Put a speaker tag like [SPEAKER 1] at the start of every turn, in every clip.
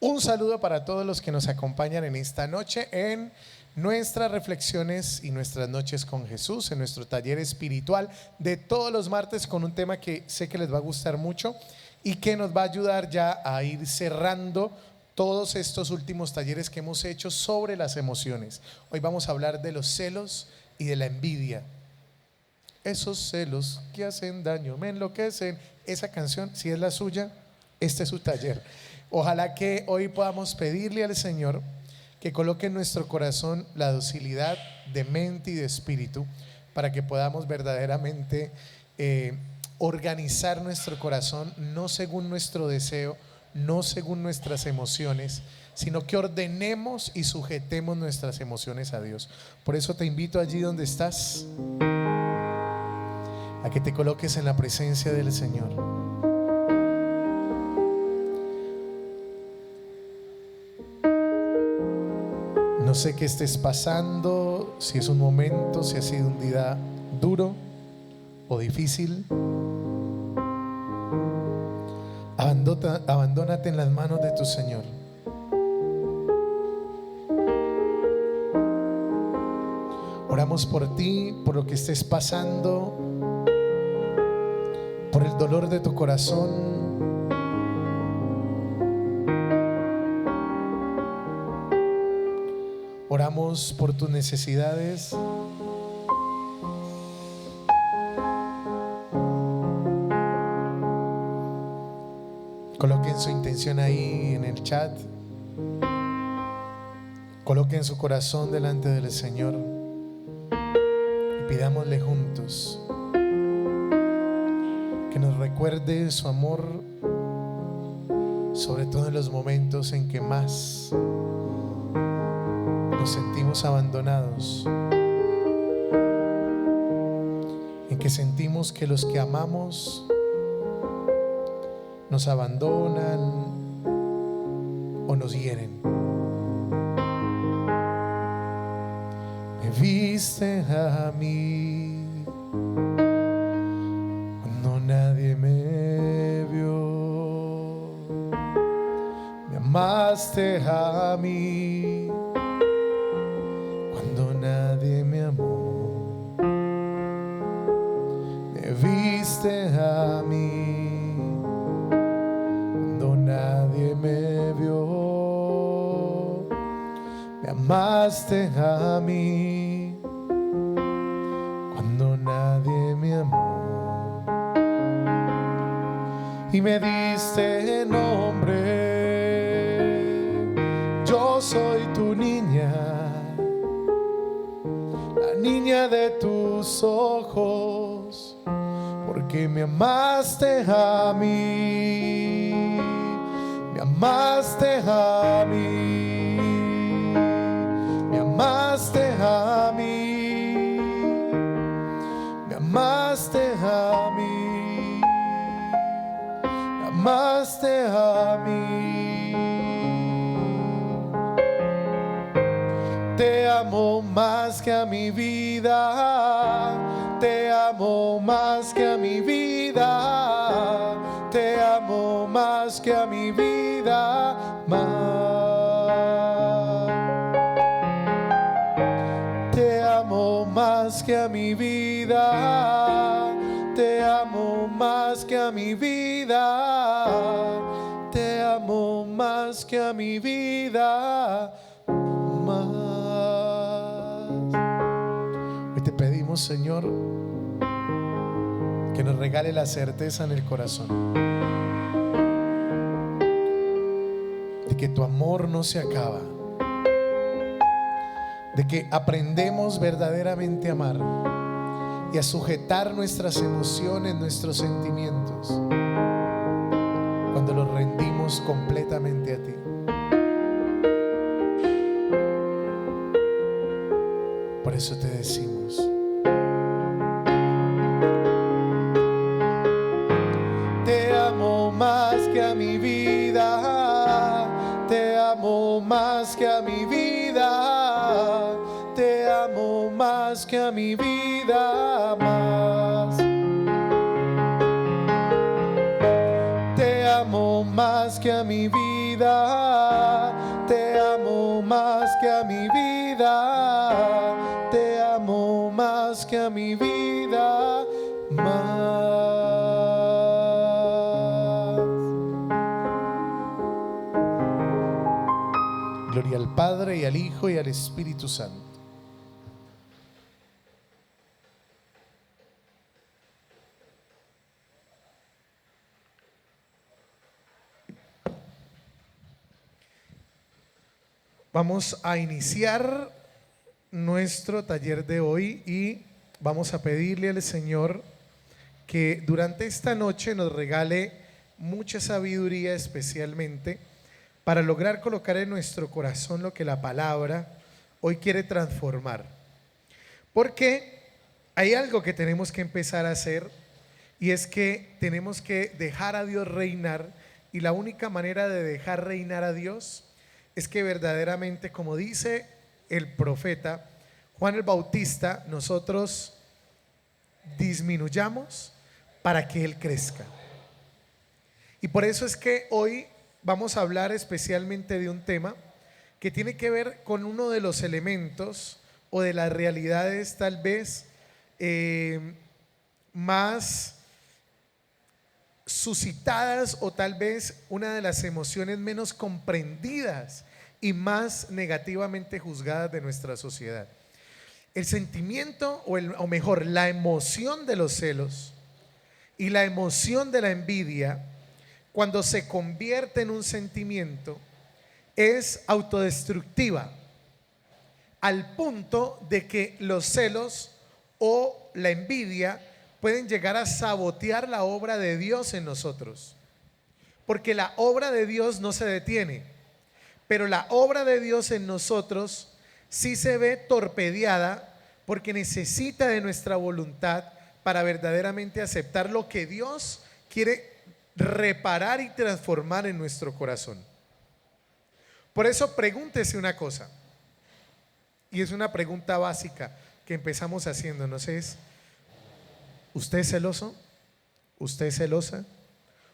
[SPEAKER 1] Un saludo para todos los que nos acompañan en esta noche en nuestras reflexiones y nuestras noches con Jesús, en nuestro taller espiritual de todos los martes, con un tema que sé que les va a gustar mucho y que nos va a ayudar ya a ir cerrando todos estos últimos talleres que hemos hecho sobre las emociones. Hoy vamos a hablar de los celos y de la envidia. Esos celos que hacen daño, me enloquecen. Esa canción, si es la suya, este es su taller. Ojalá que hoy podamos pedirle al Señor que coloque en nuestro corazón la docilidad de mente y de espíritu para que podamos verdaderamente organizar nuestro corazón, no según nuestro deseo, no según nuestras emociones, sino que ordenemos y sujetemos nuestras emociones a Dios. Por eso te invito allí donde estás a que te coloques en la presencia del Señor. No sé qué estés pasando, si es un momento, si ha sido un día duro o difícil. Abandónate en las manos de tu Señor. Oramos por ti, por lo que estés pasando, por el dolor de tu corazón. Oramos por tus necesidades. Coloquen su intención ahí en el chat. Coloquen su corazón delante del Señor y pidámosle juntos que nos recuerde su amor, sobre todo en los momentos en que más nos sentimos abandonados, en que sentimos que los que amamos nos abandonan o nos hieren. Me viste a mí cuando nadie me vio, me amaste a mí cuando nadie me amó, me viste a mí cuando nadie me vio, me amaste a mí cuando nadie me amó, y me diste nombre. Yo soy tu niña, la niña de tus ojos, porque me amaste a mí, me amaste a mí, me amaste a mí, me amaste a mí, me amaste a mí. Te amo más que a mi vida, te amo más que a mi vida, te amo más que a mi vida, más. Te amo más que a mi vida, te amo más que a mi vida, te amo más que a mi vida, más. Hoy te pedimos, Señor, que nos regale la certeza en el corazón de que tu amor no se acaba, de que aprendemos verdaderamente a amar y a sujetar nuestras emociones, nuestros sentimientos, cuando los rendimos completamente a ti. Por eso te decimos: te amo más que a mi vida, te amo más que a mi vida, te amo más que a mi vida, más. Te amo más que a mi vida. vida, te amo más que a mi vida, te amo más que a mi vida, más. Gloria al Padre y al Hijo y al Espíritu Santo. Vamos a iniciar nuestro taller de hoy y vamos a pedirle al Señor que durante esta noche nos regale mucha sabiduría, especialmente para lograr colocar en nuestro corazón lo que la palabra hoy quiere transformar. Porque hay algo que tenemos que empezar a hacer, y es que tenemos que dejar a Dios reinar, y la única manera de dejar reinar a Dios es que verdaderamente, como dice el profeta Juan el Bautista, nosotros disminuyamos para que Él crezca. Y por eso es que hoy vamos a hablar especialmente de un tema que tiene que ver con uno de los elementos o de las realidades tal vez más suscitadas, o tal vez una de las emociones menos comprendidas y más negativamente juzgadas de nuestra sociedad. El sentimiento o mejor, la emoción de los celos y la emoción de la envidia, cuando se convierte en un sentimiento, es autodestructiva, al punto de que los celos o la envidia pueden llegar a sabotear la obra de Dios en nosotros. Porque la obra de Dios no se detiene, pero la obra de Dios en nosotros sí se ve torpedeada, porque necesita de nuestra voluntad para verdaderamente aceptar lo que Dios quiere reparar y transformar en nuestro corazón. Por eso pregúntese una cosa, y es una pregunta básica que empezamos haciéndonos, es: ¿usted es celoso? ¿Usted es celosa?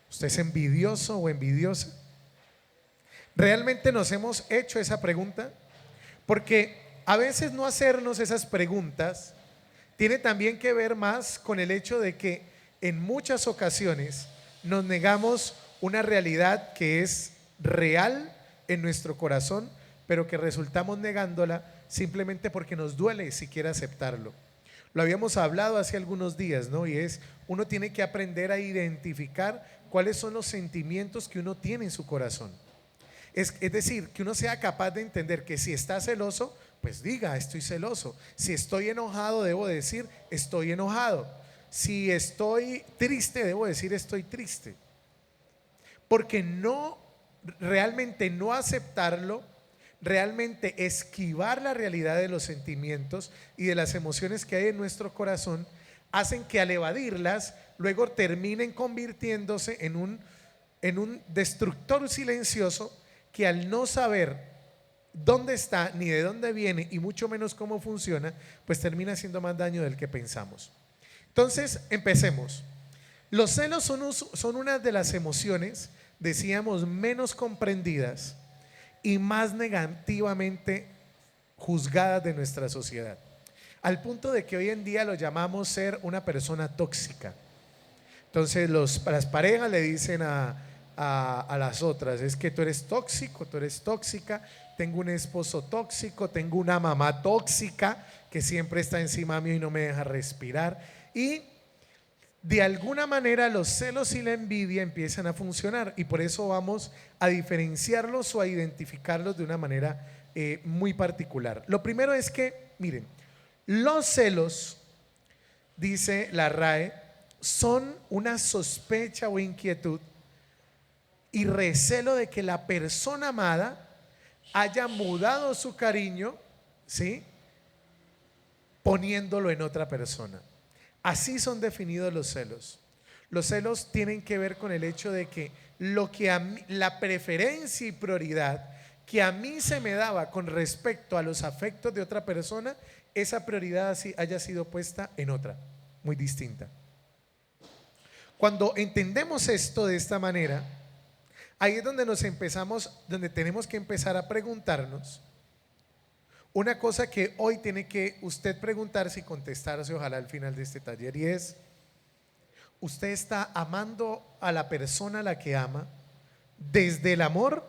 [SPEAKER 1] ¿Usted es envidioso o envidiosa? ¿Realmente nos hemos hecho esa pregunta? Porque a veces no hacernos esas preguntas tiene también que ver más con el hecho de que en muchas ocasiones nos negamos una realidad que es real en nuestro corazón, pero que resultamos negándola simplemente porque nos duele siquiera aceptarlo. Lo habíamos hablado hace algunos días, ¿no? Y es, uno tiene que aprender a identificar cuáles son los sentimientos que uno tiene en su corazón. Es decir, que uno sea capaz de entender que si está celoso, pues diga: estoy celoso. Si estoy enojado, debo decir: estoy enojado. Si estoy triste, debo decir: estoy triste. Porque realmente no aceptarlo, realmente esquivar la realidad de los sentimientos y de las emociones que hay en nuestro corazón, hacen que al evadirlas luego terminen convirtiéndose en un destructor silencioso, que al no saber dónde está ni de dónde viene y mucho menos cómo funciona, pues termina haciendo más daño del que pensamos. Entonces empecemos. Los celos son una de las emociones, decíamos, menos comprendidas y más negativamente juzgadas de nuestra sociedad, al punto de que hoy en día lo llamamos ser una persona tóxica. Entonces las parejas le dicen a las otras: es que tú eres tóxico, tú eres tóxica, tengo un esposo tóxico, tengo una mamá tóxica que siempre está encima mío y no me deja respirar. Y de alguna manera los celos y la envidia empiezan a funcionar, y por eso vamos a diferenciarlos o a identificarlos de una manera muy particular. Lo primero es que, miren, los celos, dice la RAE, son una sospecha o inquietud y recelo de que la persona amada haya mudado su cariño, ¿sí?, poniéndolo en otra persona. Así son definidos los celos. Los celos tienen que ver con el hecho de que lo que a mí, la preferencia y prioridad que a mí se me daba con respecto a los afectos de otra persona, esa prioridad así haya sido puesta en otra, muy distinta. Cuando entendemos esto de esta manera, Ahí es donde donde tenemos que empezar a preguntarnos una cosa que hoy tiene que usted preguntarse y contestarse, ojalá al final de este taller, y es: ¿usted está amando a la persona a la que ama desde el amor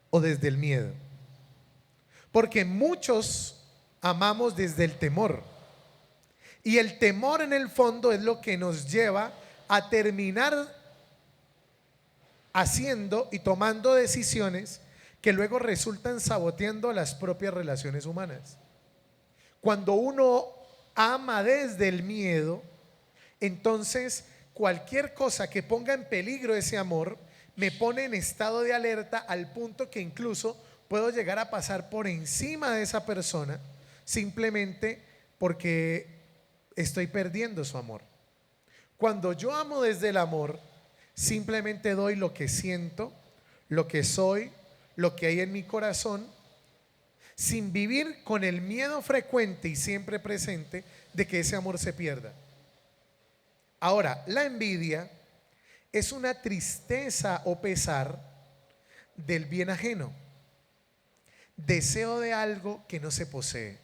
[SPEAKER 1] o desde el miedo? Porque muchos amamos desde el temor. Y el temor en el fondo es lo que nos lleva a terminar haciendo y tomando decisiones que luego resultan saboteando las propias relaciones humanas. Cuando uno ama desde el miedo, entonces cualquier cosa que ponga en peligro ese amor me pone en estado de alerta, al punto que incluso puedo llegar a pasar por encima de esa persona simplemente porque estoy perdiendo su amor. Cuando yo amo desde el amor, simplemente doy lo que siento, lo que soy, lo que hay en mi corazón, sin vivir con el miedo frecuente y siempre presente de que ese amor se pierda. Ahora, la envidia es una tristeza o pesar del bien ajeno, deseo de algo que no se posee.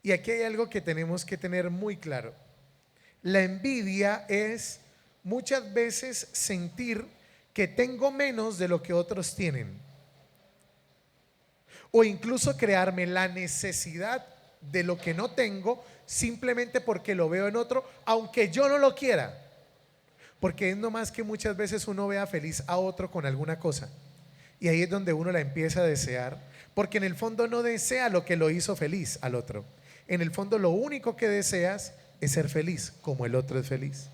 [SPEAKER 1] Y aquí hay algo que tenemos que tener muy claro. La envidia es muchas veces sentir que tengo menos de lo que otros tienen, o incluso crearme la necesidad de lo que no tengo simplemente porque lo veo en otro, aunque yo no lo quiera. Porque es nomás que muchas veces uno vea feliz a otro con alguna cosa, y ahí es donde uno la empieza a desear, porque en el fondo no desea lo que lo hizo feliz al otro. En el fondo lo único que deseas es ser feliz como el otro es feliz.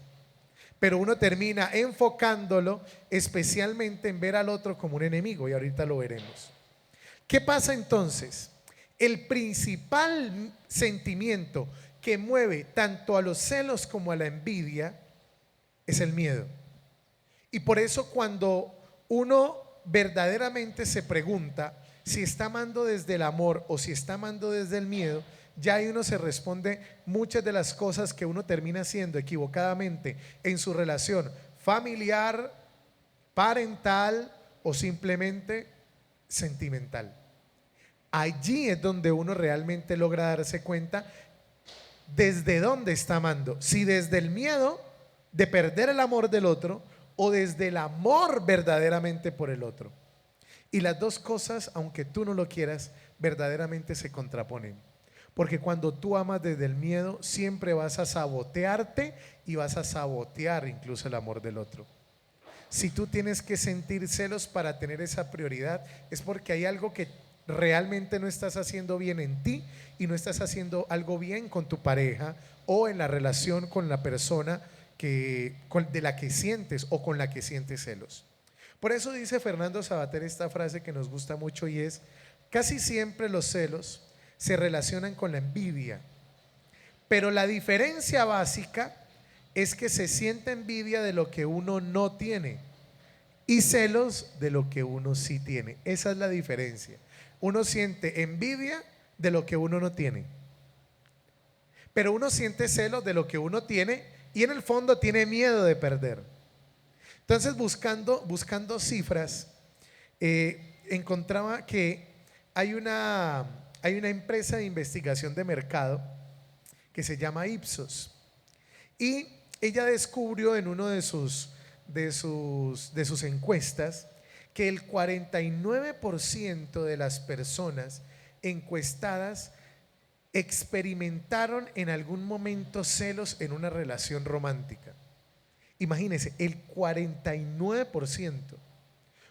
[SPEAKER 1] Pero uno termina enfocándolo especialmente en ver al otro como un enemigo, y ahorita lo veremos. ¿Qué pasa entonces? El principal sentimiento que mueve tanto a los celos como a la envidia es el miedo. Y por eso cuando uno verdaderamente se pregunta si está amando desde el amor o si está amando desde el miedo, ya ahí uno se responde muchas de las cosas que uno termina haciendo equivocadamente en su relación familiar, parental o simplemente sentimental. Allí es donde uno realmente logra darse cuenta desde dónde está amando, si desde el miedo de perder el amor del otro o desde el amor verdaderamente por el otro. Y las dos cosas, aunque tú no lo quieras, verdaderamente se contraponen. Porque cuando tú amas desde el miedo, siempre vas a sabotearte y vas a sabotear incluso el amor del otro. Si tú tienes que sentir celos para tener esa prioridad, es porque hay algo que realmente no estás haciendo bien en ti, y no estás haciendo algo bien con tu pareja o en la relación con la persona de la que sientes o con la que sientes celos. Por eso dice Fernando Savater esta frase que nos gusta mucho, y es: casi siempre los celos se relacionan con la envidia, pero la diferencia básica es que se siente envidia de lo que uno no tiene y celos de lo que uno sí tiene. Esa es la diferencia. Uno siente envidia de lo que uno no tiene, pero uno siente celos de lo que uno tiene, y en el fondo tiene miedo de perder. Entonces, buscando cifras, encontraba que hay una empresa de investigación de mercado que se llama Ipsos, y ella descubrió en uno de sus encuestas que el 49% de las personas encuestadas experimentaron en algún momento celos en una relación romántica. Imagínense, el 49%.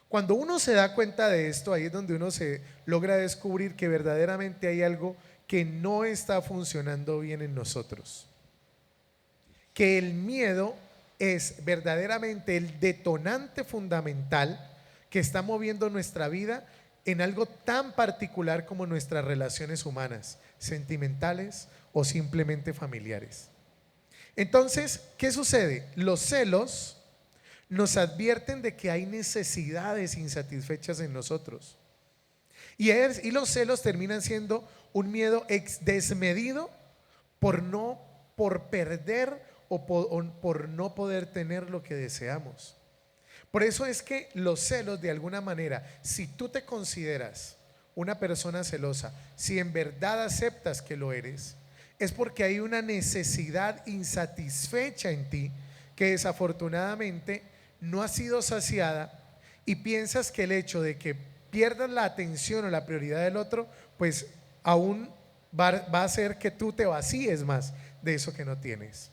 [SPEAKER 1] Cuando uno se da cuenta de esto, ahí es donde uno se logra descubrir que verdaderamente hay algo que no está funcionando bien en nosotros. Que el miedo es verdaderamente el detonante fundamental que está moviendo nuestra vida en algo tan particular como nuestras relaciones humanas, sentimentales o simplemente familiares. Entonces, ¿qué sucede? Los celos nos advierten de que hay necesidades insatisfechas en nosotros. Y los celos terminan siendo un miedo desmedido por perder o por no poder tener lo que deseamos. Por eso es que los celos, de alguna manera, si tú te consideras una persona celosa, si en verdad aceptas que lo eres, es porque hay una necesidad insatisfecha en ti que desafortunadamente no ha sido saciada, y piensas que el hecho de que pierdas la atención o la prioridad del otro, pues aún va a hacer que tú te vacíes más de eso que no tienes.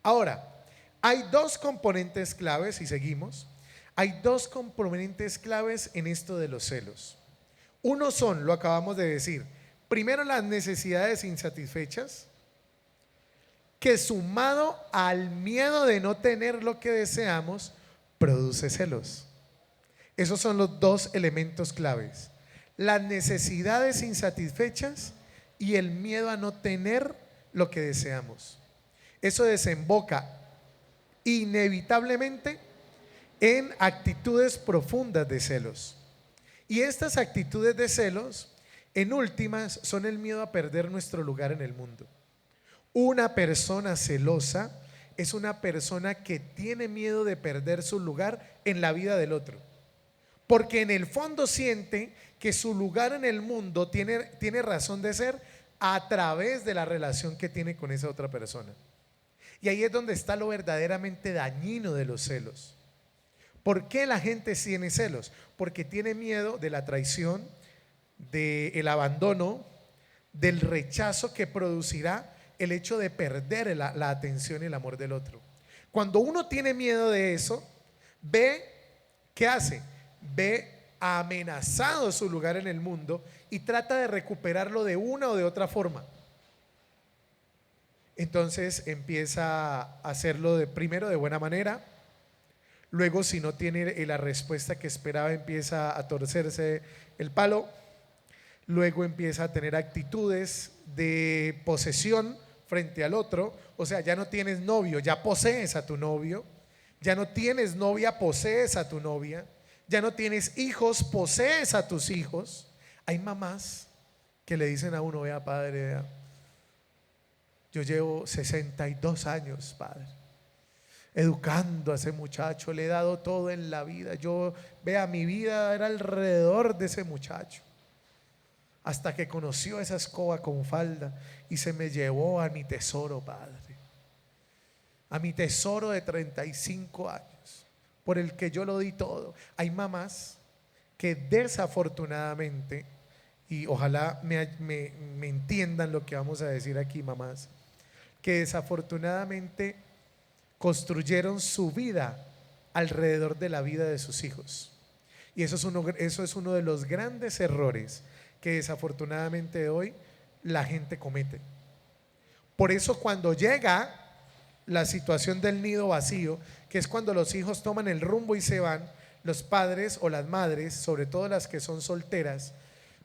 [SPEAKER 1] Ahora, hay dos componentes claves, y seguimos. Hay dos componentes claves en esto de los celos. Uno son, lo acabamos de decir, primero las necesidades insatisfechas, que sumado al miedo de no tener lo que deseamos, produce celos. Esos son los dos elementos claves: las necesidades insatisfechas y el miedo a no tener lo que deseamos. Eso desemboca inevitablemente en actitudes profundas de celos. Y estas actitudes de celos, en últimas, son el miedo a perder nuestro lugar en el mundo. Una persona celosa es una persona que tiene miedo de perder su lugar en la vida del otro, porque en el fondo siente que su lugar en el mundo tiene razón de ser a través de la relación que tiene con esa otra persona. Y ahí es donde está lo verdaderamente dañino de los celos. ¿Por qué la gente tiene celos? Porque tiene miedo de la traición, del abandono, del rechazo que producirá el hecho de perder la atención y el amor del otro. Cuando uno tiene miedo de eso, ¿qué hace? Ve amenazado su lugar en el mundo y trata de recuperarlo de una o de otra forma. Entonces empieza a hacerlo primero de buena manera. Luego, si no tiene la respuesta que esperaba, empieza a torcerse el palo. Luego empieza a tener actitudes de posesión frente al otro. O sea, ya no tienes novio, ya posees a tu novio. Ya no tienes novia, posees a tu novia. Ya no tienes hijos, posees a tus hijos. Hay mamás que le dicen a uno: vea, padre, vea, yo llevo 62 años, padre, educando a ese muchacho, le he dado todo en la vida. Vea, mi vida era alrededor de ese muchacho, hasta que conoció esa escoba con falda y se me llevó a mi tesoro, padre, a mi tesoro de 35 años, por el que yo lo di todo. Hay mamás que desafortunadamente, y ojalá me entiendan lo que vamos a decir aquí, mamás, que desafortunadamente construyeron su vida alrededor de la vida de sus hijos. Y eso es uno de los grandes errores que desafortunadamente hoy la gente comete. Por eso, cuando llega la situación del nido vacío, que es cuando los hijos toman el rumbo y se van, los padres o las madres, sobre todo las que son solteras,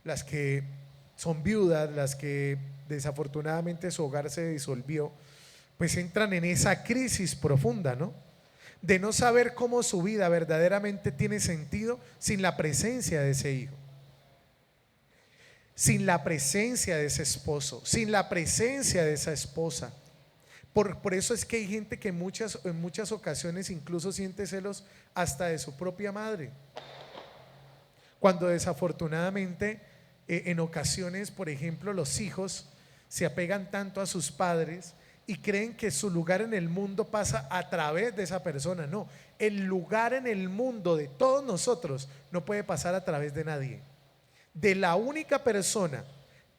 [SPEAKER 1] las que son viudas, las que desafortunadamente su hogar se disolvió, pues entran en esa crisis profunda, ¿no? De no saber cómo su vida verdaderamente tiene sentido sin la presencia de ese hijo, sin la presencia de ese esposo, sin la presencia de esa esposa. Por eso es que hay gente que en muchas ocasiones incluso siente celos hasta de su propia madre, cuando desafortunadamente en ocasiones, por ejemplo, los hijos se apegan tanto a sus padres y creen que su lugar en el mundo pasa a través de esa persona. No, el lugar en el mundo de todos nosotros no puede pasar a través de nadie. De la única persona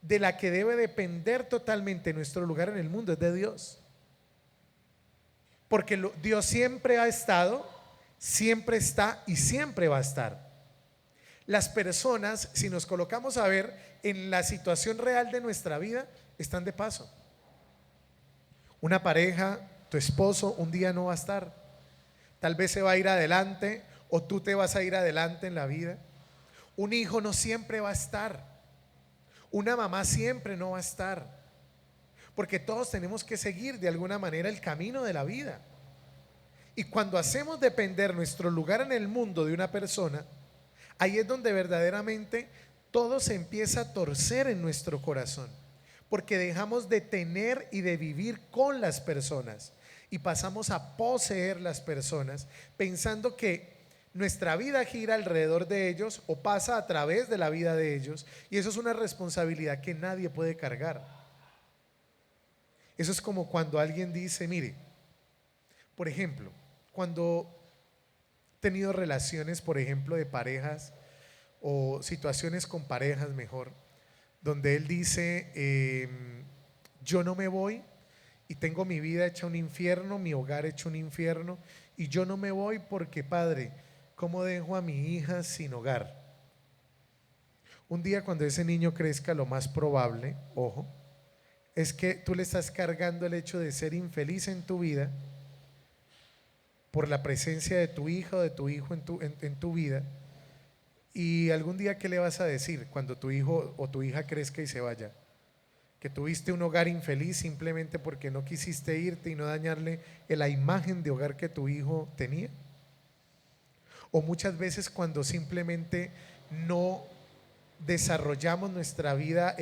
[SPEAKER 1] de la que debe depender totalmente nuestro lugar en el mundo es de Dios. Porque Dios siempre ha estado, siempre está y siempre va a estar. Las personas, si nos colocamos a ver en la situación real de nuestra vida, están de paso. Una pareja, tu esposo, un día no va a estar. Tal vez se va a ir adelante, o tú te vas a ir adelante en la vida. Un hijo no siempre va a estar. Una mamá siempre no va a estar. Porque todos tenemos que seguir de alguna manera el camino de la vida. Y cuando hacemos depender nuestro lugar en el mundo de una persona, ahí es donde verdaderamente todo se empieza a torcer en nuestro corazón, porque dejamos de tener y de vivir con las personas y pasamos a poseer las personas, pensando que nuestra vida gira alrededor de ellos o pasa a través de la vida de ellos, y eso es una responsabilidad que nadie puede cargar. Eso es como cuando alguien dice, mire, por ejemplo, cuando he tenido relaciones, por ejemplo, de parejas o situaciones con parejas mejor, donde él dice, yo no me voy y tengo mi vida hecha un infierno, mi hogar hecho un infierno, y yo no me voy porque, padre, ¿cómo dejo a mi hija sin hogar? Un día cuando ese niño crezca, lo más probable, ojo, es que tú le estás cargando el hecho de ser infeliz en tu vida por la presencia de tu hija o de tu hijo en tu vida. Y algún día, ¿qué le vas a decir cuando tu hijo o tu hija crezca y se vaya? Que tuviste un hogar infeliz simplemente porque no quisiste irte y no dañarle la imagen de hogar que tu hijo tenía. O muchas veces cuando simplemente no desarrollamos nuestra vida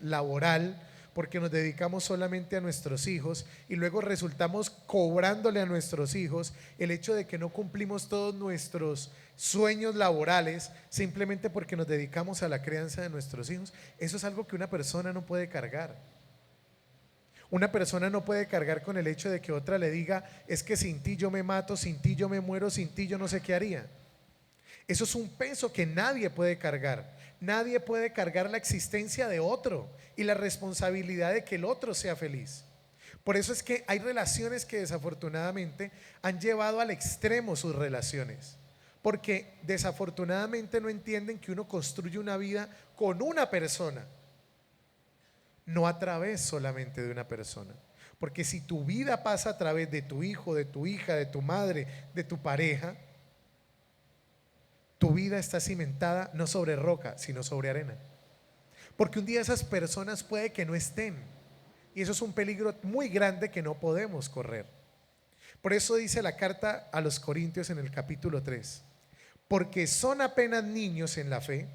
[SPEAKER 1] laboral porque nos dedicamos solamente a nuestros hijos y luego resultamos cobrándole a nuestros hijos el hecho de que no cumplimos todos nuestros sueños laborales simplemente porque nos dedicamos a la crianza de nuestros hijos. Eso es algo que una persona no puede cargar. Una persona no puede cargar con el hecho de que otra le diga, es que sin ti yo me mato, sin ti yo me muero, sin ti yo no sé qué haría. Eso es un peso que nadie puede cargar. Nadie puede cargar la existencia de otro y la responsabilidad de que el otro sea feliz. Por eso es que hay relaciones que desafortunadamente han llevado al extremo sus relaciones, porque desafortunadamente no entienden que uno construye una vida con una persona, no a través solamente de una persona. Porque si tu vida pasa a través de tu hijo, de tu hija, de tu madre, de tu pareja, tu vida está cimentada no sobre roca, sino sobre arena. Porque un día esas personas puede que no estén. Y eso es un peligro muy grande que no podemos correr. Por eso dice la carta a los Corintios en el capítulo 3. Porque son apenas niños en la fe,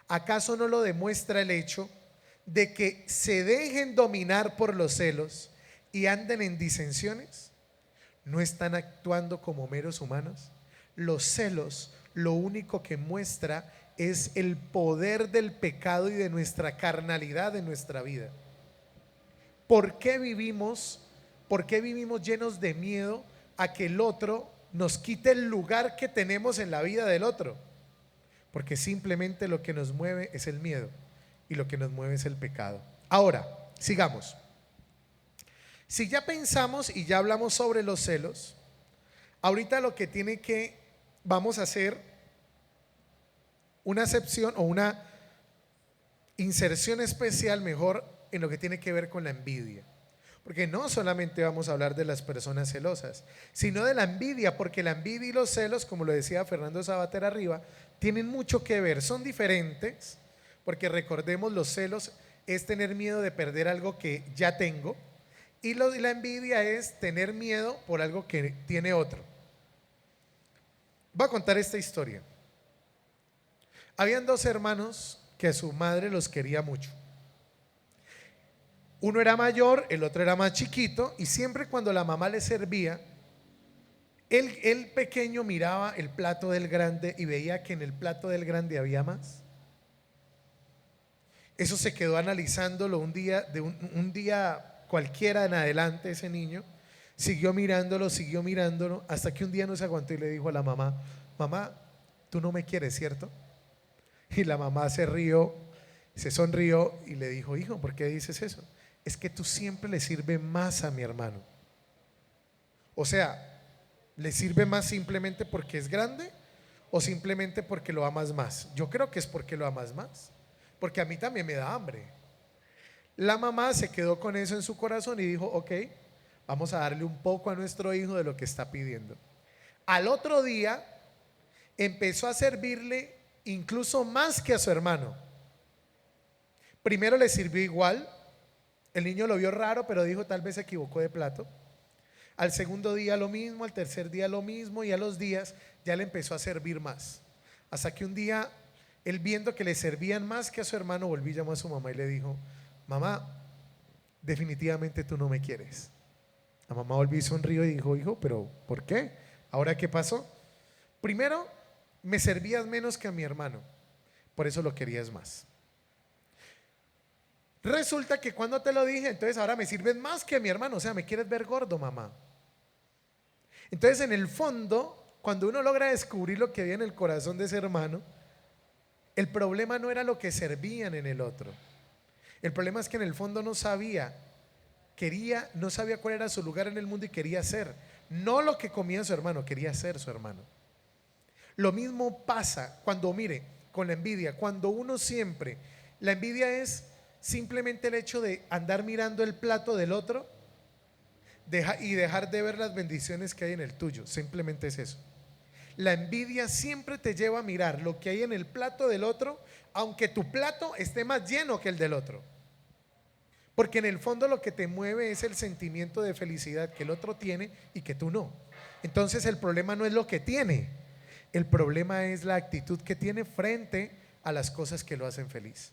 [SPEAKER 1] ¿acaso no lo demuestra el hecho de que se dejen dominar por los celos y anden en disensiones? ¿No están actuando como meros humanos? Los celos lo único que muestra es el poder del pecado y de nuestra carnalidad en nuestra vida. ¿Por qué vivimos llenos de miedo a que el otro nos quite el lugar que tenemos en la vida del otro? Porque simplemente lo que nos mueve es el miedo y lo que nos mueve es el pecado. Ahora, sigamos. Si ya pensamos y ya hablamos sobre los celos, ahorita lo que vamos a hacer una acepción o una inserción especial mejor en lo que tiene que ver con la envidia. Porque no solamente vamos a hablar de las personas celosas, sino de la envidia, porque la envidia y los celos, como lo decía Fernando Sabater arriba, tienen mucho que ver, son diferentes, porque recordemos, los celos es tener miedo de perder algo que ya tengo, y la envidia es tener miedo por algo que tiene otro. Voy a contar esta historia. Habían dos hermanos que su madre los quería mucho. Uno era mayor, el otro era más chiquito, y siempre cuando la mamá le servía, el pequeño miraba el plato del grande y veía que en el plato del grande había más. Eso se quedó analizándolo un día cualquiera en adelante. Ese niño siguió mirándolo, hasta que un día no se aguantó y le dijo a la mamá, mamá, tú no me quieres, ¿cierto? Y la mamá se sonrió y le dijo, hijo, ¿por qué dices eso? Es que tú siempre le sirves más a mi hermano. O sea, ¿le sirve más simplemente porque es grande o simplemente porque lo amas más? Yo creo que es porque lo amas más, porque a mí también me da hambre. La mamá se quedó con eso en su corazón y dijo, ok, vamos a darle un poco a nuestro hijo de lo que está pidiendo. Al otro día empezó a servirle incluso más que a su hermano. Primero le sirvió igual. El niño lo vio raro, pero dijo, tal vez se equivocó de plato. Al segundo día lo mismo, al tercer día lo mismo, y a los días ya le empezó a servir más. Hasta que un día, él viendo que le servían más que a su hermano, volvió y llamó a su mamá y le dijo, mamá, definitivamente tú no me quieres. La mamá volvió y sonrió y dijo, hijo, pero ¿por qué? ¿Ahora qué pasó? Primero, me servías menos que a mi hermano, por eso lo querías más. Resulta que cuando te lo dije, entonces ahora me sirves más que a mi hermano, o sea, me quieres ver gordo, mamá. Entonces, en el fondo, cuando uno logra descubrir lo que había en el corazón de ese hermano, el problema no era lo que servían en el otro. El problema es que en el fondo no sabía cuál era su lugar en el mundo y quería ser. No lo que comía su hermano, quería ser su hermano. Lo mismo pasa cuando, mire, con la envidia. Cuando uno siempre, la envidia es simplemente el hecho de andar mirando el plato del otro y dejar de ver las bendiciones que hay en el tuyo. Simplemente es eso. La envidia siempre te lleva a mirar lo que hay en el plato del otro, aunque tu plato esté más lleno que el del otro. Porque en el fondo lo que te mueve es el sentimiento de felicidad que el otro tiene y que tú no. Entonces el problema no es lo que tiene, el problema es la actitud que tiene frente a las cosas que lo hacen feliz.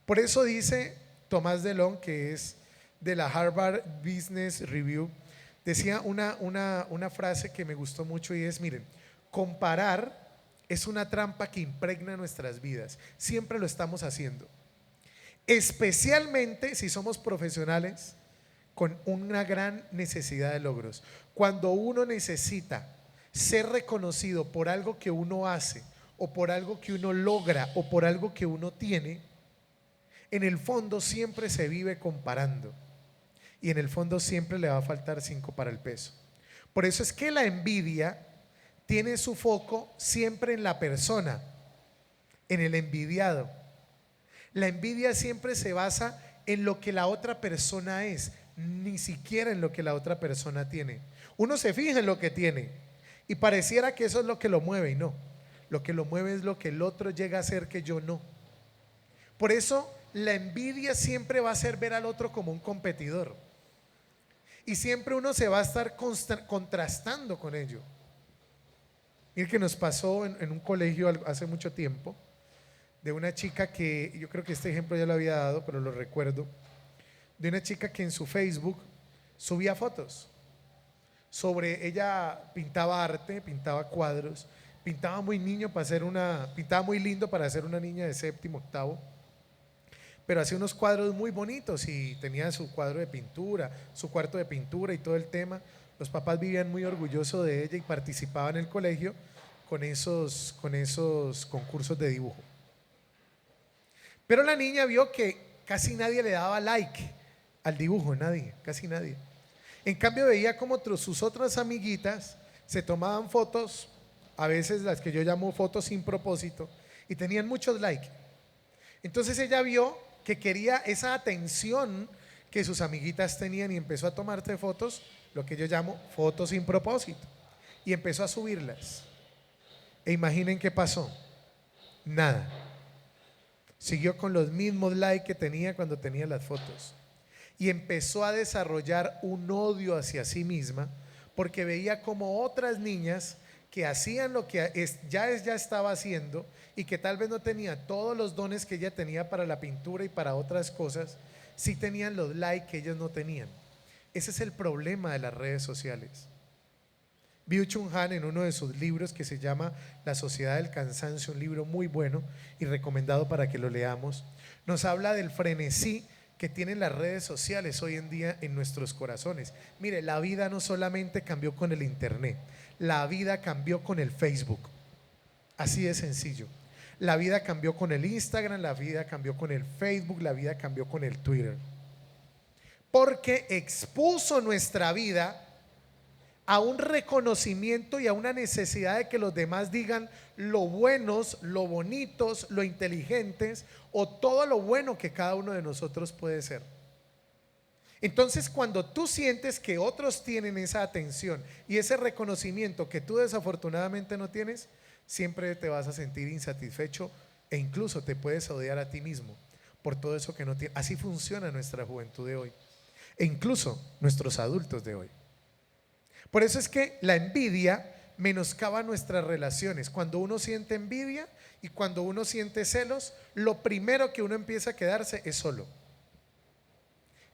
[SPEAKER 1] Por eso dice Tomás DeLonge, que es de la Harvard Business Review, decía una frase que me gustó mucho y es, miren, comparar es una trampa que impregna nuestras vidas. Siempre lo estamos haciendo. Especialmente si somos profesionales con una gran necesidad de logros. Cuando uno necesita ser reconocido por algo que uno hace, o por algo que uno logra, o por algo que uno tiene, en el fondo siempre se vive comparando. Y en el fondo siempre le va a faltar 5 para el peso. Por eso es que la envidia tiene su foco siempre en la persona, en el envidiado. La envidia siempre se basa en lo que la otra persona es, ni siquiera en lo que la otra persona tiene. Uno se fija en lo que tiene y pareciera que eso es lo que lo mueve, y no. Lo que lo mueve es lo que el otro llega a ser que yo no. Por eso la envidia siempre va a ser ver al otro como un competidor. Y siempre uno se va a estar contrastando con ello. Mira que nos pasó en un colegio hace mucho tiempo, de una chica que, yo creo que este ejemplo ya lo había dado, pero lo recuerdo, de una chica que en su Facebook subía fotos sobre, ella pintaba arte, pintaba cuadros, pintaba muy lindo para ser una niña de séptimo, octavo, pero hacía unos cuadros muy bonitos y tenía su cuadro de pintura, su cuarto de pintura y todo el tema. Los papás vivían muy orgullosos de ella y participaban en el colegio con esos concursos de dibujo. Pero la niña vio que casi nadie le daba like al dibujo, casi nadie. En cambio veía como sus otras amiguitas se tomaban fotos, a veces las que yo llamo fotos sin propósito, y tenían muchos likes. Entonces ella vio que quería esa atención que sus amiguitas tenían y empezó a tomarse fotos, lo que yo llamo fotos sin propósito, y empezó a subirlas. E imaginen qué pasó. Nada. Siguió con los mismos likes que tenía cuando tenía las fotos. Y empezó a desarrollar un odio hacia sí misma porque veía como otras niñas que hacían lo que ya estaba haciendo y que tal vez no tenía todos los dones que ella tenía para la pintura y para otras cosas, sí tenían los likes que ellas no tenían. Ese es el problema de las redes sociales. Byung-Chul Han, en uno de sus libros que se llama La Sociedad del Cansancio, un libro muy bueno y recomendado para que lo leamos, nos habla del frenesí que tienen las redes sociales hoy en día en nuestros corazones. Mire, la vida no solamente cambió con el internet, la vida cambió con el Facebook. Así de sencillo. La vida cambió con el Instagram, la vida cambió con el Facebook, la vida cambió con el Twitter. Porque expuso nuestra vida a un reconocimiento y a una necesidad de que los demás digan lo buenos, lo bonitos, lo inteligentes o todo lo bueno que cada uno de nosotros puede ser. Entonces, cuando tú sientes que otros tienen esa atención y ese reconocimiento que tú desafortunadamente no tienes, siempre te vas a sentir insatisfecho e incluso te puedes odiar a ti mismo por todo eso que no tienes. Así funciona nuestra juventud de hoy e incluso nuestros adultos de hoy. Por eso es que la envidia menoscaba nuestras relaciones. Cuando uno siente envidia y cuando uno siente celos, lo primero que uno empieza a quedarse es solo.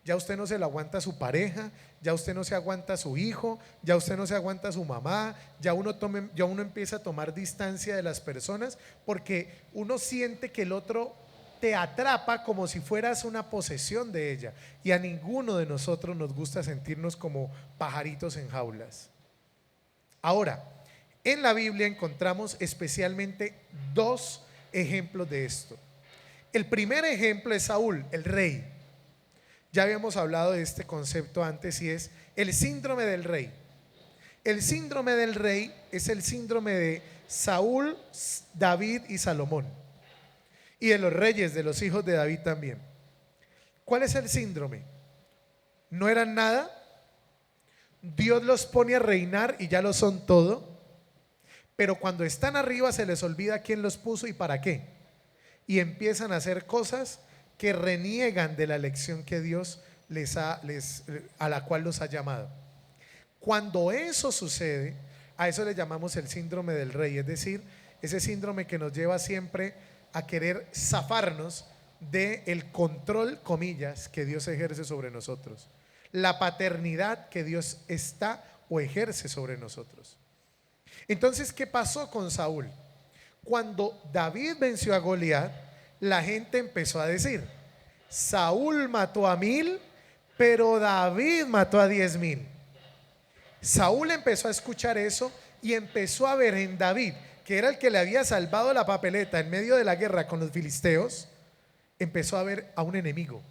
[SPEAKER 1] ya usted no se lo aguanta a su pareja, ya usted no se aguanta a su hijo, ya usted no se aguanta a su mamá, ya uno empieza a tomar distancia de las personas porque uno siente que el otro te atrapa como si fueras una posesión de ella, y a ninguno de nosotros nos gusta sentirnos como pajaritos en jaulas. Ahora, en la Biblia encontramos especialmente dos ejemplos de esto. El primer ejemplo es Saúl, el rey. Ya habíamos hablado de este concepto antes, y es el síndrome del rey. El síndrome del rey es el síndrome de Saúl, David y Salomón, y de los reyes, de los hijos de David también. ¿Cuál es el síndrome? No eran nada, Dios los pone a reinar y ya lo son todo, pero cuando están arriba se les olvida quién los puso y para qué, y empiezan a hacer cosas que reniegan de la elección que Dios a la cual los ha llamado. Cuando eso sucede, a eso le llamamos el síndrome del rey, es decir, ese síndrome que nos lleva siempre a querer zafarnos del control, comillas, que Dios ejerce sobre nosotros, la paternidad que Dios está o ejerce sobre nosotros. Entonces, ¿qué pasó con Saúl? Cuando David venció a Goliat, la gente empezó a decir: Saúl mató a 1000, pero David mató a 10,000. Saúl empezó a escuchar eso y empezó a ver en David, que era el que le había salvado la papeleta en medio de la guerra con los filisteos, empezó a ver a un enemigo,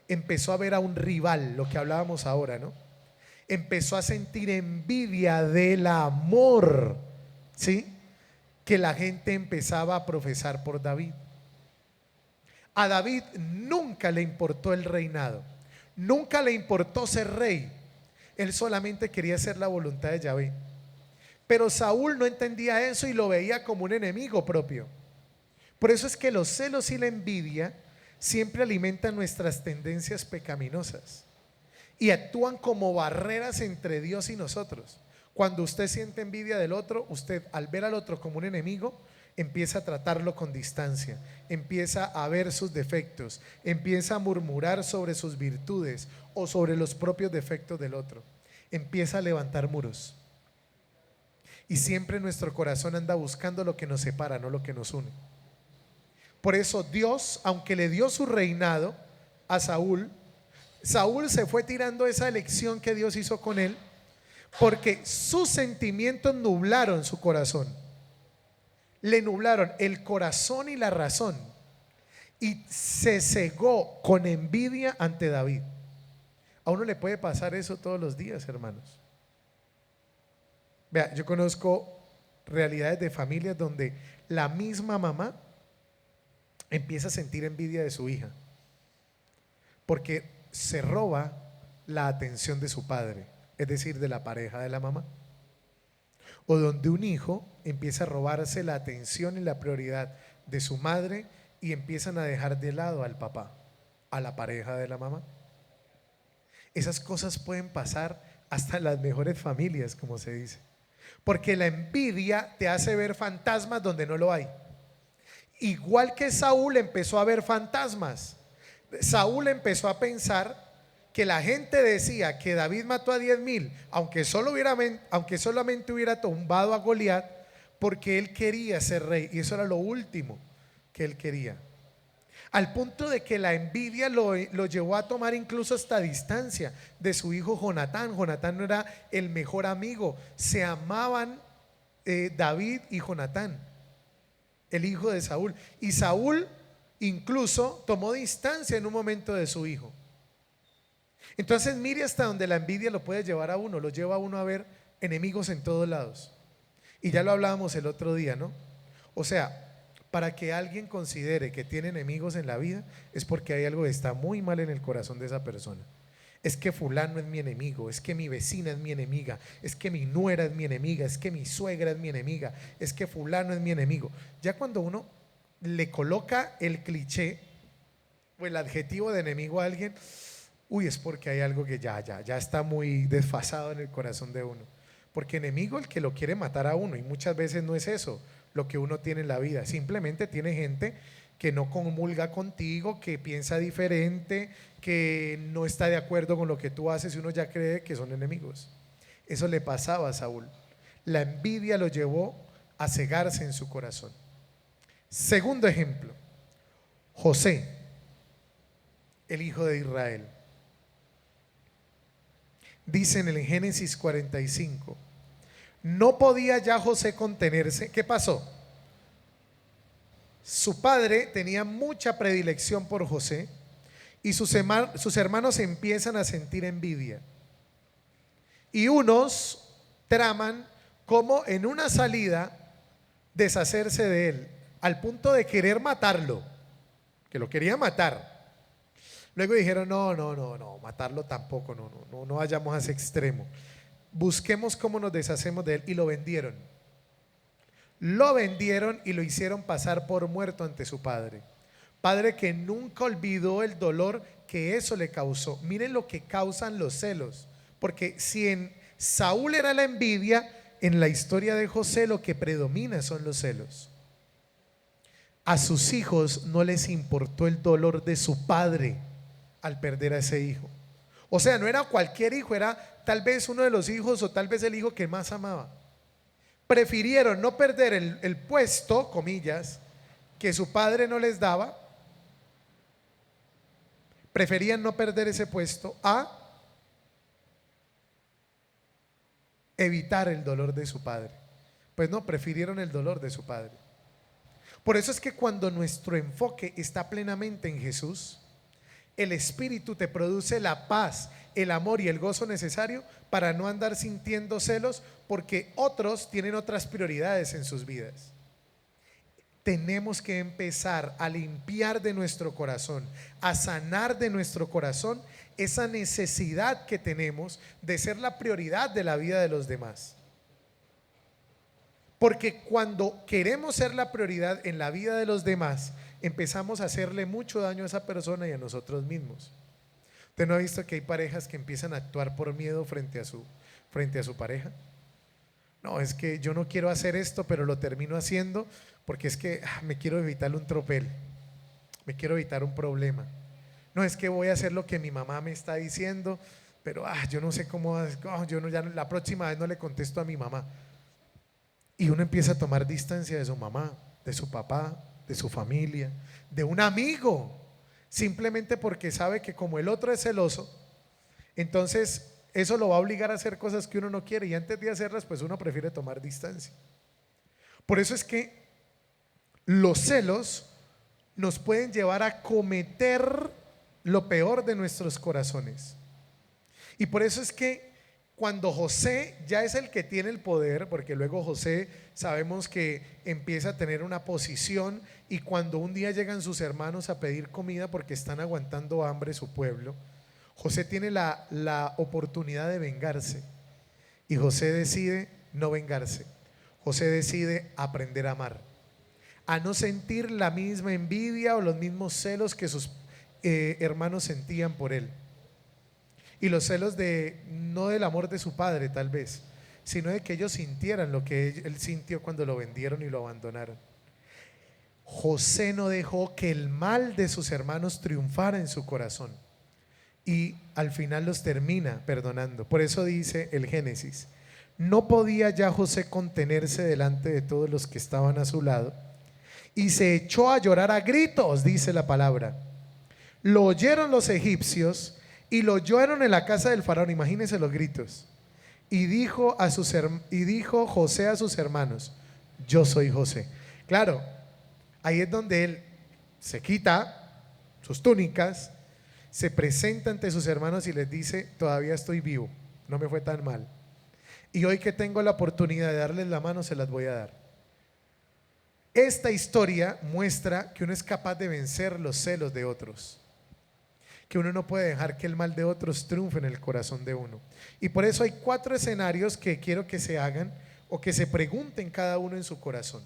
[SPEAKER 1] empezó a ver a un rival, lo que hablábamos ahora, ¿no? Empezó a sentir envidia del amor, ¿sí?, que la gente empezaba a profesar por David. A David nunca le importó el reinado, nunca le importó ser rey, él solamente quería hacer la voluntad de Yahvé. Pero Saúl no entendía eso y lo veía como un enemigo propio. Por eso es que los celos y la envidia siempre alimentan nuestras tendencias pecaminosas y actúan como barreras entre Dios y nosotros. Cuando usted siente envidia del otro, usted, al ver al otro como un enemigo, empieza a tratarlo con distancia, empieza a ver sus defectos, empieza a murmurar sobre sus virtudes o sobre los propios defectos del otro, empieza a levantar muros. Y siempre nuestro corazón anda buscando lo que nos separa, no lo que nos une. Por eso Dios, aunque le dio su reinado a Saúl, Saúl se fue tirando esa elección que Dios hizo con él, porque sus sentimientos nublaron su corazón. Le nublaron el corazón y la razón, y se cegó con envidia ante David. A uno le puede pasar eso todos los días, hermanos. Vea, yo conozco realidades de familias donde la misma mamá empieza a sentir envidia de su hija porque se roba la atención de su padre, es decir, de la pareja de la mamá. O donde un hijo empieza a robarse la atención y la prioridad de su madre y empiezan a dejar de lado al papá, a la pareja de la mamá. Esas cosas pueden pasar hasta en las mejores familias, como se dice, porque la envidia te hace ver fantasmas donde no lo hay. Igual que Saúl empezó a ver fantasmas. Saúl empezó a pensar que la gente decía que David mató a 10,000, aunque solamente hubiera tumbado a Goliat, porque él quería ser rey, y eso era lo último que él quería. Al punto de que la envidia lo llevó a tomar incluso hasta distancia de su hijo Jonatán. Jonatán no era el mejor amigo, se amaban David y Jonatán, el hijo de Saúl. Y Saúl incluso tomó distancia en un momento de su hijo. Entonces mire hasta donde la envidia lo puede llevar a uno, lo lleva a uno a ver enemigos en todos lados. Y ya lo hablábamos el otro día, ¿no? O sea, para que alguien considere que tiene enemigos en la vida es porque hay algo que está muy mal en el corazón de esa persona. Es que fulano es mi enemigo, es que mi vecina es mi enemiga, es que mi nuera es mi enemiga, es que mi suegra es mi enemiga, es que fulano es mi enemigo. Ya cuando uno le coloca el cliché o el adjetivo de enemigo a alguien, uy, es porque hay algo que ya está muy desfasado en el corazón de uno. Porque enemigo el que lo quiere matar a uno, y muchas veces no es eso lo que uno tiene en la vida, simplemente tiene gente que no comulga contigo, que piensa diferente, que no está de acuerdo con lo que tú haces y uno ya cree que son enemigos. Eso le pasaba a Saúl. La envidia lo llevó a cegarse en su corazón. Segundo ejemplo, José, el hijo de Israel. Dice en el Génesis 45, no podía ya José contenerse. ¿Qué pasó? Su padre tenía mucha predilección por José y sus hermanos empiezan a sentir envidia. Y unos traman como en una salida deshacerse de él, al punto de querer matarlo, que lo quería matar. Luego dijeron, no, matarlo tampoco, no vayamos a ese extremo. Busquemos cómo nos deshacemos de él. Y lo vendieron. Lo vendieron y lo hicieron pasar por muerto ante su padre. Padre que nunca olvidó el dolor que eso le causó. Miren lo que causan los celos. Porque si en Saúl era la envidia, en la historia de José lo que predomina son los celos. A sus hijos no les importó el dolor de su padre al perder a ese hijo. O sea, no era cualquier hijo, era tal vez uno de los hijos o tal vez el hijo que más amaba. Prefirieron no perder el puesto, comillas, que su padre no les daba. Preferían no perder ese puesto a evitar el dolor de su padre. Pues no, prefirieron el dolor de su padre. Por eso es que cuando nuestro enfoque está plenamente en Jesús, el Espíritu te produce la paz, el amor y el gozo necesario para no andar sintiendo celos porque otros tienen otras prioridades en sus vidas. Tenemos que empezar a limpiar de nuestro corazón, a sanar de nuestro corazón esa necesidad que tenemos de ser la prioridad de la vida de los demás. Porque cuando queremos ser la prioridad en la vida de los demás, empezamos a hacerle mucho daño a esa persona y a nosotros mismos. ¿Usted no ha visto que hay parejas que empiezan a actuar por miedo frente a su pareja? No, es que yo no quiero hacer esto, pero lo termino haciendo porque es que me quiero evitar un tropel, me quiero evitar un problema. No, es que voy a hacer lo que mi mamá me está diciendo, pero yo no sé cómo, yo no, ya la próxima vez no le contesto a mi mamá. Y uno empieza a tomar distancia de su mamá, de su papá, de su familia, de un amigo, simplemente porque sabe que como el otro es celoso, entonces eso lo va a obligar a hacer cosas que uno no quiere y antes de hacerlas pues uno prefiere tomar distancia. Por eso es que los celos nos pueden llevar a cometer lo peor de nuestros corazones. Y por eso es que cuando José ya es el que tiene el poder, porque luego José sabemos que empieza a tener una posición, y cuando un día llegan sus hermanos a pedir comida porque están aguantando hambre su pueblo, José tiene la oportunidad de vengarse, y José decide no vengarse. José decide aprender a amar, a no sentir la misma envidia o los mismos celos que sus hermanos sentían por él. Y los celos no del amor de su padre tal vez, sino de que ellos sintieran lo que él sintió cuando lo vendieron y lo abandonaron. José no dejó que el mal de sus hermanos triunfara en su corazón y al final los termina perdonando. Por eso dice el Génesis, no podía ya José contenerse delante de todos los que estaban a su lado y se echó a llorar a gritos, dice la palabra. Lo oyeron los egipcios y lo oyeron en la casa del faraón. Imagínense los gritos. Y dijo José a sus hermanos, yo soy José. Claro, ahí es donde él se quita sus túnicas, se presenta ante sus hermanos y les dice, todavía estoy vivo, no me fue tan mal. Y hoy que tengo la oportunidad de darles la mano, se las voy a dar. Esta historia muestra que uno es capaz de vencer los celos de otros, que uno no puede dejar que el mal de otros triunfe en el corazón de uno. Y por eso hay 4 escenarios que quiero que se hagan o que se pregunten cada uno en su corazón.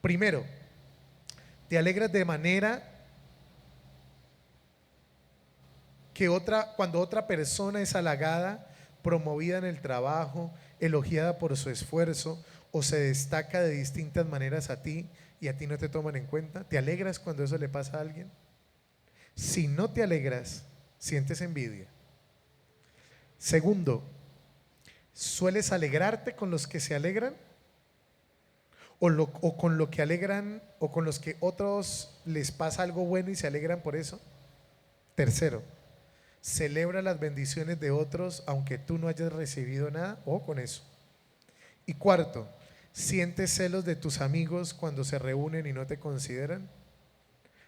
[SPEAKER 1] Primero, ¿te alegras de manera que cuando otra persona es halagada, promovida en el trabajo, elogiada por su esfuerzo o se destaca de distintas maneras a ti y a ti no te toman en cuenta? ¿Te alegras cuando eso le pasa a alguien? Si no te alegras, sientes envidia. Segundo, ¿sueles alegrarte con los que se alegran? O con lo que alegran, o con los que otros les pasa algo bueno y se alegran por eso. Tercero, celebra las bendiciones de otros aunque tú no hayas recibido nada, o con eso. Y cuarto, ¿sientes celos de tus amigos cuando se reúnen y no te consideran?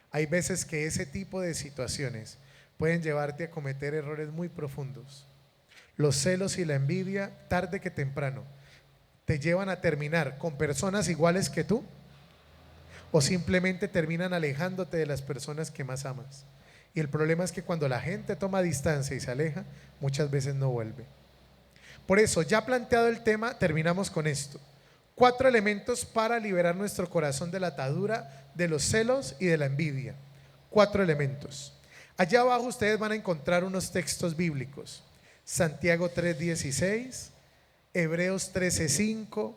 [SPEAKER 1] Hay veces que ese tipo de situaciones pueden llevarte a cometer errores muy profundos. Los celos y la envidia, tarde que temprano, te llevan a terminar con personas iguales que tú, o simplemente terminan alejándote de las personas que más amas. Y el problema es que cuando la gente toma distancia y se aleja, muchas veces no vuelve. Por eso, ya planteado el tema, terminamos con esto: 4 elementos para liberar nuestro corazón de la atadura de los celos y de la envidia. 4 elementos. Allá abajo ustedes van a encontrar unos textos bíblicos: Santiago 3:16, Hebreos 13:5,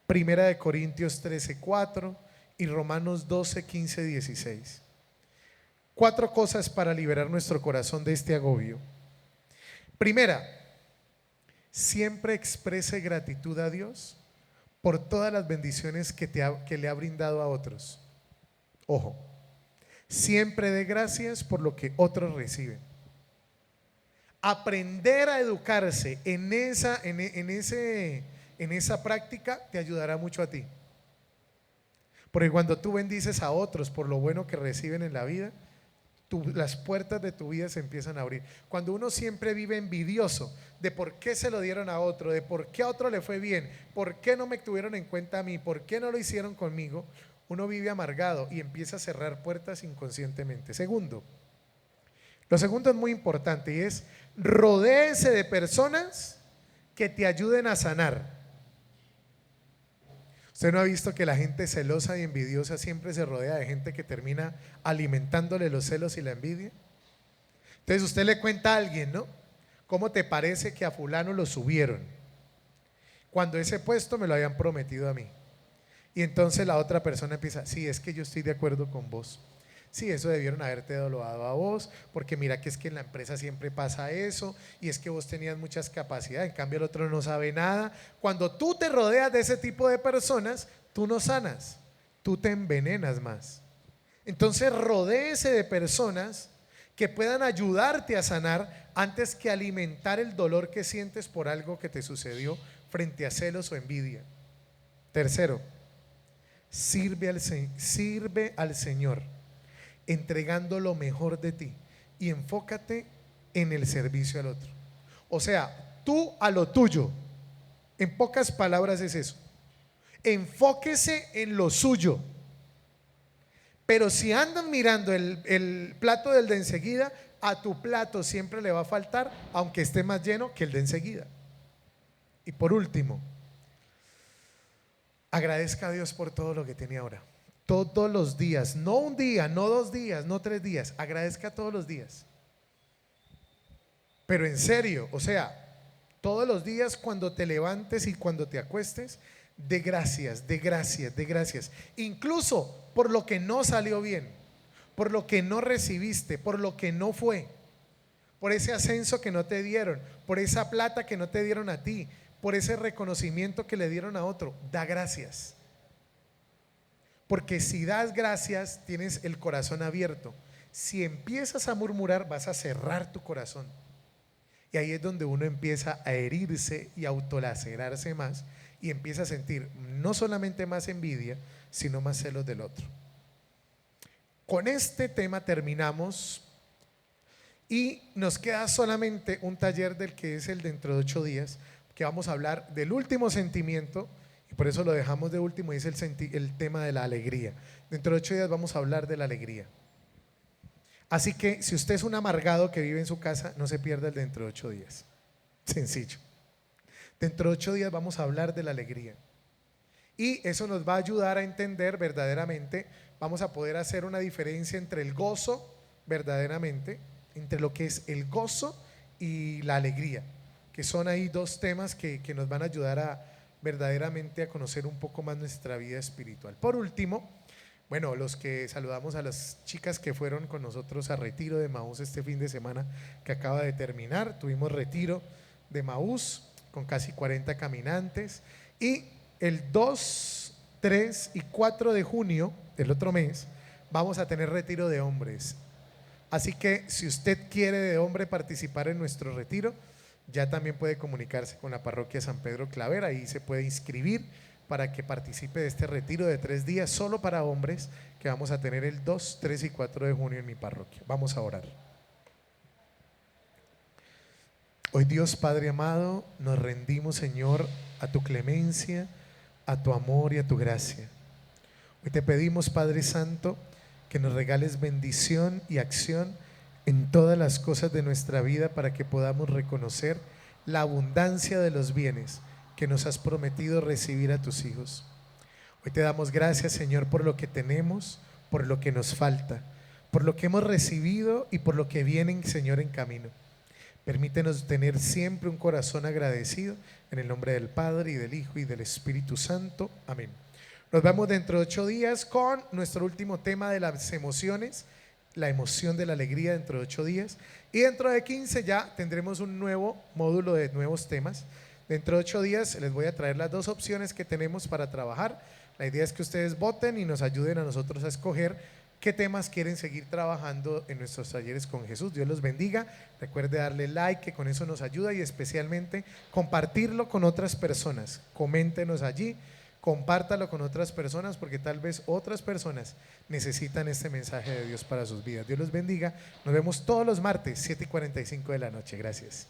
[SPEAKER 1] Primera de Corintios 13:4 y Romanos 12:15-16. 4 cosas para liberar nuestro corazón de este agobio. Primera, siempre exprese gratitud a Dios por todas las bendiciones que le ha brindado a otros. Ojo, siempre dé gracias por lo que otros reciben. Aprender a educarse en esa práctica te ayudará mucho a ti. Porque cuando tú bendices a otros por lo bueno que reciben en la vida, las puertas de tu vida se empiezan a abrir. Cuando uno siempre vive envidioso de por qué se lo dieron a otro, de por qué a otro le fue bien, por qué no me tuvieron en cuenta a mí, por qué no lo hicieron conmigo, uno vive amargado y empieza a cerrar puertas inconscientemente. Segundo, lo segundo es muy importante y es: rodéese de personas que te ayuden a sanar. ¿Usted no ha visto que la gente celosa y envidiosa siempre se rodea de gente que termina alimentándole los celos y la envidia? Entonces usted le cuenta a alguien, ¿no? ¿Cómo te parece que a fulano lo subieron cuando ese puesto me lo habían prometido a mí? Y entonces la otra persona empieza: sí, es que yo estoy de acuerdo con vos. Sí, eso debieron haberte dado a vos, porque mira que es que en la empresa siempre pasa eso, y es que vos tenías muchas capacidades, en cambio el otro no sabe nada. Cuando tú te rodeas de ese tipo de personas, tú no sanas, tú te envenenas más. Entonces rodéese de personas que puedan ayudarte a sanar antes que alimentar el dolor que sientes por algo que te sucedió frente a celos o envidia. Tercero, sirve al Señor entregando lo mejor de ti y enfócate en el servicio al otro. O sea, tú a lo tuyo. En pocas palabras es eso: enfóquese en lo suyo. Pero si andan mirando el plato del de enseguida, a tu plato siempre le va a faltar, aunque esté más lleno que el de enseguida. Y por último, agradezca a Dios por todo lo que tiene ahora. Todos los días, no un día, no 2 días, no 3 días, agradezca todos los días. Pero en serio, o sea, todos los días, cuando te levantes y cuando te acuestes, de gracias, de gracias, de gracias. Incluso por lo que no salió bien, por lo que no recibiste, por lo que no fue, por ese ascenso que no te dieron, por esa plata que no te dieron a ti, por ese reconocimiento que le dieron a otro. Da gracias. Porque si das gracias, tienes el corazón abierto. Si empiezas a murmurar, vas a cerrar tu corazón. Y ahí es donde uno empieza a herirse y a autolacerarse más, y empieza a sentir no solamente más envidia, sino más celos del otro. Con este tema terminamos y nos queda solamente un taller del que es el dentro de 8 días, que vamos a hablar del último sentimiento. Y por eso lo dejamos de último, y es el tema de la alegría. Dentro de 8 días vamos a hablar de la alegría. Así que si usted es un amargado que vive en su casa, no se pierda el dentro de 8 días. Sencillo. Dentro de 8 días vamos a hablar de la alegría. Y eso nos va a ayudar a entender verdaderamente, vamos a poder hacer una diferencia entre el gozo, verdaderamente, entre lo que es el gozo y la alegría, que son ahí 2 temas que nos van a ayudar a verdaderamente a conocer un poco más nuestra vida espiritual. Por último, Bueno, los que saludamos a las chicas que fueron con nosotros a retiro de Maús este fin de semana que acaba de terminar. Tuvimos retiro de Maús con casi 40 caminantes y el 2, 3 y 4 de junio del otro mes vamos a tener retiro de hombres. Así que si usted quiere de hombre participar en nuestro retiro, ya también puede comunicarse con la parroquia San Pedro Claver, ahí se puede inscribir para que participe de este retiro de 3 días solo para hombres que vamos a tener el 2, 3 y 4 de junio en mi parroquia. Vamos a orar. Hoy, Dios Padre amado, nos rendimos, Señor, a tu clemencia, a tu amor y a tu gracia. Hoy te pedimos, Padre Santo, que nos regales bendición y acción en todas las cosas de nuestra vida para que podamos reconocer la abundancia de los bienes que nos has prometido recibir a tus hijos. Hoy te damos gracias, Señor, por lo que tenemos, por lo que nos falta, por lo que hemos recibido y por lo que viene, Señor, en camino. Permítenos tener siempre un corazón agradecido, en el nombre del Padre y del Hijo y del Espíritu Santo. Amén. Nos vemos dentro de 8 días con nuestro último tema de las emociones, la emoción de la alegría dentro de 8 días. Y dentro de 15 ya tendremos un nuevo módulo de nuevos temas. Dentro de 8 días les voy a traer las 2 opciones que tenemos para trabajar. La idea es que ustedes voten y nos ayuden a nosotros a escoger qué temas quieren seguir trabajando en nuestros talleres con Jesús. Dios los bendiga. Recuerde darle like, que con eso nos ayuda, y especialmente compartirlo con otras personas. Coméntenos allí, compártalo con otras personas, porque tal vez otras personas necesitan este mensaje de Dios para sus vidas. Dios los bendiga. Nos vemos todos los martes, 7:45 de la noche. Gracias.